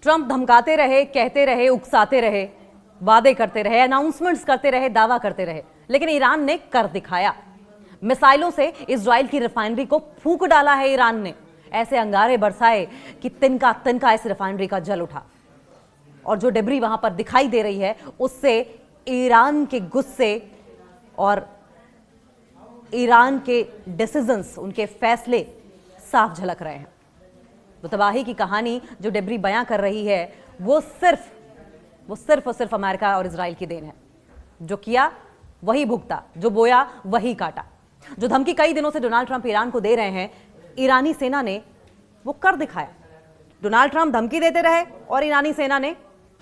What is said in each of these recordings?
Trump धमकाते रहे, कहते रहे, उकसाते रहे, वादे करते रहे, अनाउंसमेंट्स करते रहे, दावा करते रहे, लेकिन ईरान ने कर दिखाया। मिसाइलों से इजराइल की रिफाइनरी को फूंक डाला है ईरान ने। ऐसे अंगारे बरसाए कि तिनका तिनका इस रिफाइनरी का जल उठा, और जो डिब्री वहां पर दिखाई दे रही है उससे ईरान के गुस्से और ईरान के डिसीजंस, उनके फैसले साफ झलक रहे हैं। तो तबाही की कहानी जो डिब्री बयां कर रही है वो सिर्फ और सिर्फ अमेरिका और इजराइल की देन है। जो किया वही भुगता, जो बोया वही काटा। जो धमकी कई दिनों से डोनाल्ड ट्रंप ईरान को दे रहे हैं, ईरानी सेना ने वो कर दिखाया। डोनाल्ड ट्रंप धमकी देते रहे और ईरानी सेना ने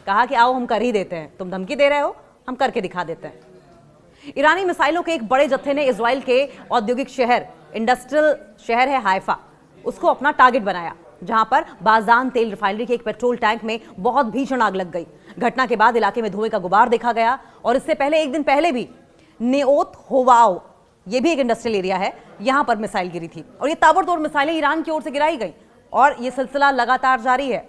कहा कि आओ हम कर ही देते हैं, तुम धमकी दे रहे हो हम करके दिखा देते हैं। ईरानी मिसाइलों के एक बड़े जत्थे ने इजराइल के औद्योगिक शहर, इंडस्ट्रियल शहर है हाइफा, उसको अपना टारगेट बनाया, जहां पर बाजान तेल रिफाइनरी के एक पेट्रोल टैंक में बहुत भीषण आग लग गई। घटना के बाद इलाके में धुएं का गुबार देखा गया, और इससे पहले एक दिन पहले भी नेओत होवाओ, ये भी एक इंडस्ट्रियल एरिया है, यहां पर मिसाइल गिरी थी, और ये ताबड़तोड़ मिसाइलें ईरान की ओर से गिराई गई, और ये सिलसिला लगातार जारी है।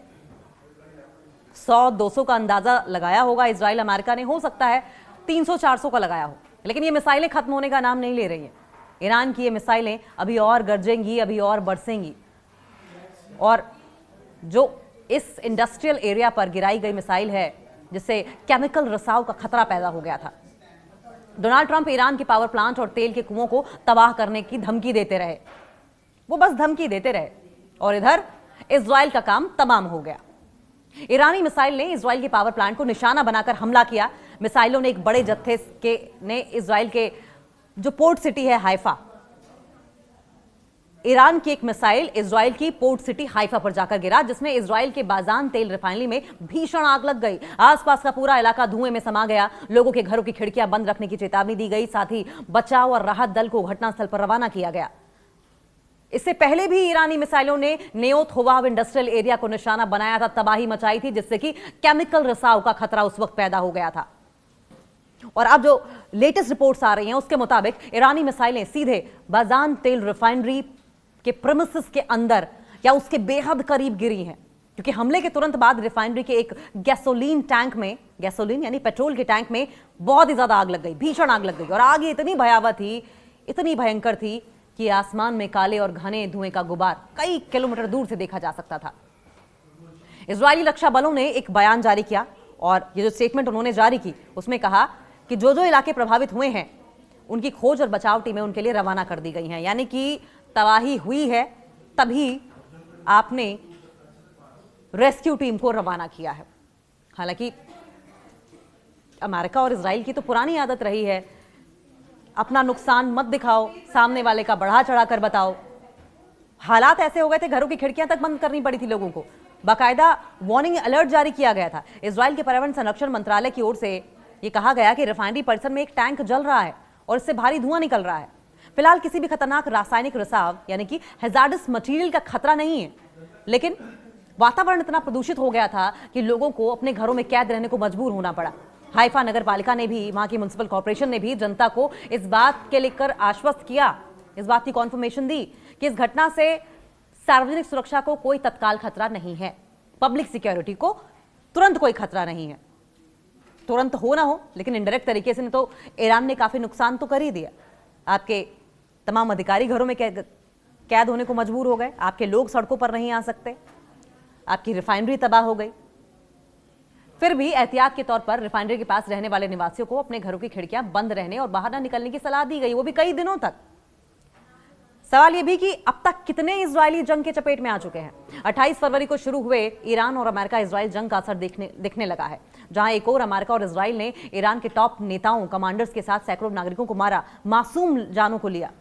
100-200 का अंदाजा लगाया होगा इजराइल अमेरिका ने, हो सकता है 300-400 का लगाया हो, लेकिन ये मिसाइलें खत्म होने का नाम नहीं ले रही हैं। ईरान की ये मिसाइलें अभी और गरजेंगी, अभी और बरसेंगी, और जो इस इंडस्ट्रियल एरिया पर गिराई गई मिसाइल है जिससे केमिकल रिसाव का खतरा पैदा हो गया था। डोनाल्ड ट्रंप ईरान के पावर प्लांट और तेल के कुओं को तबाह करने की धमकी देते रहे, वो बस धमकी देते रहे, और इधर इजराइल का काम तमाम हो गया। ईरानी मिसाइल ने इजराइल के पावर प्लांट को निशाना बनाकर हमला किया। मिसाइलों ने एक बड़े जत्थे ने इजराइल के जो पोर्ट सिटी है हाइफा, ईरान की एक मिसाइल इजराइल की पोर्ट सिटी हाइफा पर जाकर गिरा, जिसमें इजराइल के बाजान तेल रिफाइनरी में भीषण आग लग गई। आसपास का पूरा इलाका धुएं में समा गया। लोगों के घरों की खिड़कियां बंद रखने की चेतावनी दी गई, साथ ही बचाव और राहत दल को घटनास्थल पर रवाना किया गया। इससे पहले भी ईरानी मिसाइलों ने नेओत होवाव इंडस्ट्रियल एरिया को निशाना बनाया था, तबाही मचाई थी, जिससे कि केमिकल रिसाव का खतरा उस वक्त पैदा हो गया था। और अब जो लेटेस्ट रिपोर्ट्स आ रही हैं उसके मुताबिक ईरानी मिसाइलें सीधे बाजान तेल रिफाइनरी के प्रेमिसेस के अंदर या उसके बेहद करीब गिरी हैं, क्योंकि हमले के तुरंत बाद रिफाइनरी के एक गैसोलीन टैंक में, गैसोलीन यानी पेट्रोल के टैंक में बहुत ही ज्यादा आग लग गई, भीषण आग लग गई, और आग इतनी भयावह थी, इतनी भयंकर थी कि आसमान में काले और घने धुएं का गुबार कई किलोमीटर दूर से देखा जा सकता था। इजरायली रक्षा बलों ने एक बयान जारी किया, और ये जो स्टेटमेंट उन्होंने जारी की उसमें कहा कि जो जो इलाके प्रभावित हुए हैं उनकी खोज और बचाव टीमें उनके लिए रवाना कर दी गई हैं। यानी कि तबाही हुई है तभी आपने रेस्क्यू टीम को रवाना किया है। हालांकि अमेरिका और इजराइल की तो पुरानी आदत रही है, अपना नुकसान मत दिखाओ, सामने वाले का बढ़ा चढ़ा कर बताओ। हालात ऐसे हो गए थे, घरों की खिड़कियां तक बंद करनी पड़ी थी लोगों को, बाकायदा वार्निंग अलर्ट जारी किया गया था। इजराइल के पर्यावरण संरक्षण मंत्रालय की ओर से यह कहा गया कि रिफाइनरी परिसर में एक टैंक जल रहा है और इससे भारी धुआं निकल रहा है। फिलहाल किसी भी खतरनाक रासायनिक रिसाव यानी कि हैजार्डस मटेरियल का खतरा नहीं है, लेकिन वातावरण इतना प्रदूषित हो गया था कि लोगों को अपने घरों में कैद रहने को मजबूर होना पड़ा। हाइफा नगर पालिका ने भी, वहां की म्युनिसिपल कॉर्पोरेशन ने भी जनता को इस बात के लेकर आश्वस्त किया, इस बात की कॉन्फर्मेशन दी कि इस घटना से सार्वजनिक सुरक्षा को कोई तत्काल खतरा नहीं है, पब्लिक सिक्योरिटी को तुरंत कोई खतरा नहीं है। तुरंत हो ना हो, लेकिन इनडायरेक्ट तरीके से तो ईरान ने काफी नुकसान तो कर ही दिया। आपके तमाम अधिकारी घरों में कैद होने को मजबूर हो गए, आपके लोग सड़कों पर नहीं आ सकते, आपकी रिफाइनरी तबाह हो गई। फिर भी एहतियात के तौर पर रिफाइनरी के पास रहने वाले निवासियों को अपने घरों की खिड़कियां बंद रहने और बाहर न निकलने की सलाह दी गई, वो भी कई दिनों तक। सवाल यह भी कि अब तक कितने इजरायली जंग के चपेट में आ चुके हैं। 28 फरवरी को शुरू हुए ईरान और अमेरिका इजराइल जंग का असर दिखने लगा है, जहां एक और अमेरिका और इजराइल ने ईरान के टॉप नेताओं, कमांडर्स के साथ सैकड़ों नागरिकों को मारा, मासूम जानों को लिया।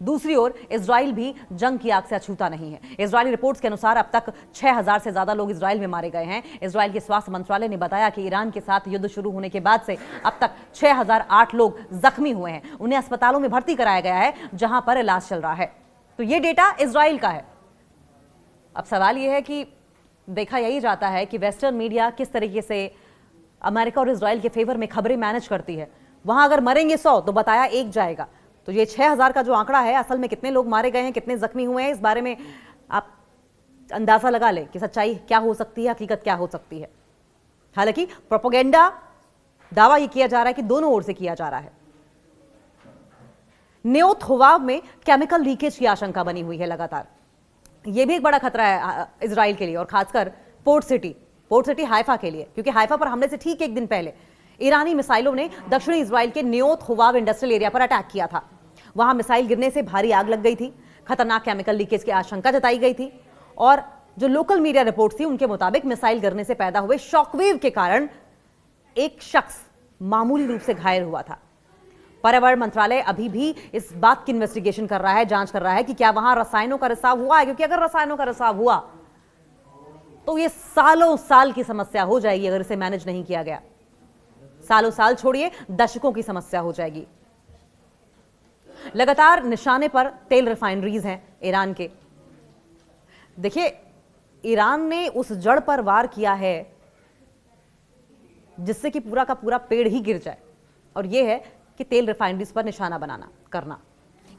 दूसरी ओर इजराइल भी जंग की आग से अछूता नहीं है। इजरायली रिपोर्ट्स के अनुसार अब तक 6000 से ज्यादा लोग इजराइल में मारे गए हैं। इजराइल के स्वास्थ्य मंत्रालय ने बताया कि ईरान के साथ युद्ध शुरू होने के बाद से अब तक 6008 लोग जख्मी हुए हैं, उन्हें अस्पतालों में भर्ती कराया गया है जहां पर इलाज चल रहा है। तो ये डेटा इजराइल का है। अब सवाल यह है कि देखा यही जाता है कि वेस्टर्न मीडिया किस तरीके से अमेरिका और इजराइल के फेवर में खबरें मैनेज करती है। वहां अगर मरेंगे 100 तो बताया 1 जाएगा। तो ये 6000 का जो आंकड़ा है, असल में कितने लोग मारे गए हैं, कितने जख्मी हुए हैं, इस बारे में आप अंदाजा लगा लें कि सच्चाई क्या हो सकती है, हकीकत क्या हो सकती है। हालांकि प्रोपेगेंडा दावा यह किया जा रहा है कि दोनों ओर से किया जा रहा है। न्योत हुवाव में केमिकल लीकेज की आशंका बनी हुई है लगातार। यह भी एक बड़ा खतरा है इजराइल के लिए, और खासकर पोर्ट सिटी हाइफा के लिए, क्योंकि हाइफा पर हमले से ठीक एक दिन पहले ईरानी मिसाइलों ने दक्षिणी इजराइल के न्योत हुवाव इंडस्ट्रियल एरिया पर अटैक किया था। वहां मिसाइल गिरने से भारी आग लग गई थी, खतरनाक केमिकल लीकेज की आशंका जताई गई थी, और जो लोकल मीडिया रिपोर्ट थी उनके मुताबिक मिसाइल गिरने से पैदा हुए शॉकवेव के कारण एक शख्स मामूली रूप से घायल हुआ था। पर्यावरण मंत्रालय अभी भी इस बात की इन्वेस्टिगेशन कर रहा है, जांच कर रहा है कि क्या वहां रसायनों का रिसाव हुआ है, क्योंकि अगर रसायनों का रिसाव हुआ तो ये सालों साल की समस्या हो जाएगी। अगर इसे मैनेज नहीं किया गया, सालों साल छोड़िए, दशकों की समस्या हो जाएगी। लगातार निशाने पर तेल रिफाइनरीज हैं ईरान के। देखिए, ईरान ने उस जड़ पर वार किया है जिससे कि पूरा का पूरा पेड़ ही गिर जाए, और यह है कि तेल रिफाइनरीज पर निशाना करना।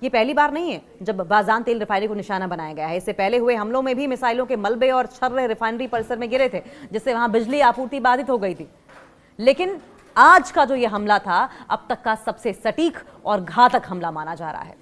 ये पहली बार नहीं है जब बाजान तेल रिफाइनरी को निशाना बनाया गया है। इससे पहले हुए हमलों में भी मिसाइलों के मलबे और छर्रे रिफाइनरी परिसर में गिरे थे, जिससे वहां बिजली आपूर्ति बाधित हो गई थी। लेकिन आज का जो यह हमला था, अब तक का सबसे सटीक और घातक हमला माना जा रहा है।